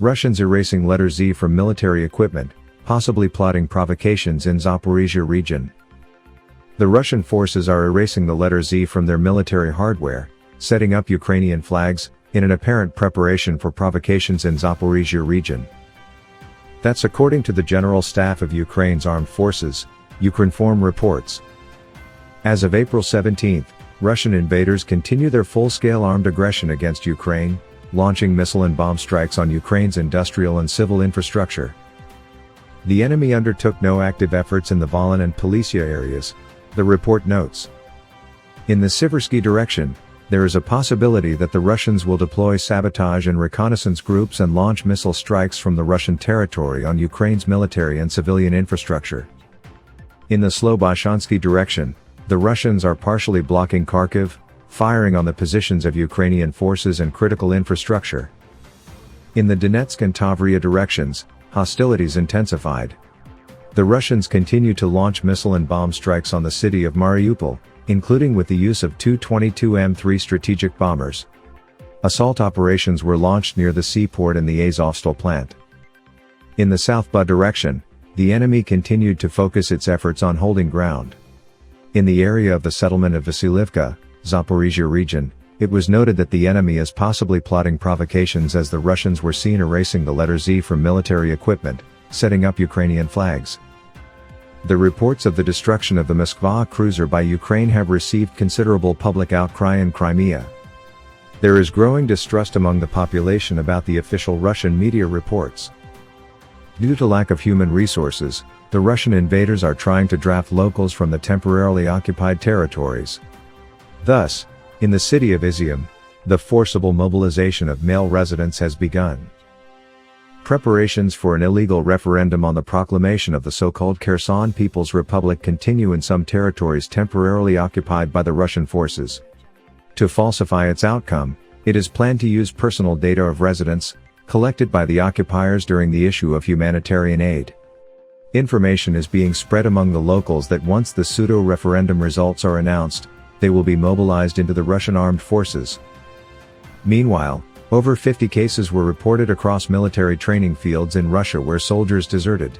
Russians erasing letter Z from military equipment, possibly plotting provocations in Zaporizhia region. The Russian forces are erasing the letter Z from their military hardware, setting up Ukrainian flags, in an apparent preparation for provocations in Zaporizhia region. That's according to the General Staff of Ukraine's Armed Forces, Ukrinform reports. As of April 17, Russian invaders continue their full-scale armed aggression against Ukraine, launching missile and bomb strikes on Ukraine's industrial and civil infrastructure. The enemy undertook no active efforts in the Volyn and Policia areas, the report notes. In the Siversky direction, there is a possibility that the Russians will deploy sabotage and reconnaissance groups and launch missile strikes from the Russian territory on Ukraine's military and civilian infrastructure. In the Sloboshansky direction, the Russians are partially blocking Kharkiv, firing on the positions of Ukrainian forces and critical infrastructure. In the Donetsk and Tavria directions, hostilities intensified. The Russians continue to launch missile and bomb strikes on the city of Mariupol, including with the use of Tu-22M3 strategic bombers. Assault operations were launched near the seaport and the Azovstal plant. In the South Ba direction, the enemy continued to focus its efforts on holding ground. In the area of the settlement of Vasilivka, Zaporizhia region, it was noted that the enemy is possibly plotting provocations as the Russians were seen erasing the letter Z from military equipment, setting up Ukrainian flags. The reports of the destruction of the Moskva cruiser by Ukraine have received considerable public outcry in Crimea. There is growing distrust among the population about the official Russian media reports. Due to lack of human resources, the Russian invaders are trying to draft locals from the temporarily occupied territories. Thus, in the city of Izium, the forcible mobilization of male residents has begun. Preparations for an illegal referendum on the proclamation of the so-called Kherson People's Republic continue in some territories temporarily occupied by the Russian forces. To falsify its outcome, it is planned to use personal data of residents, collected by the occupiers during the issue of humanitarian aid. Information is being spread among the locals that once the pseudo-referendum results are announced, they will be mobilized into the Russian armed forces. Meanwhile, over 50 cases were reported across military training fields in Russia where soldiers deserted.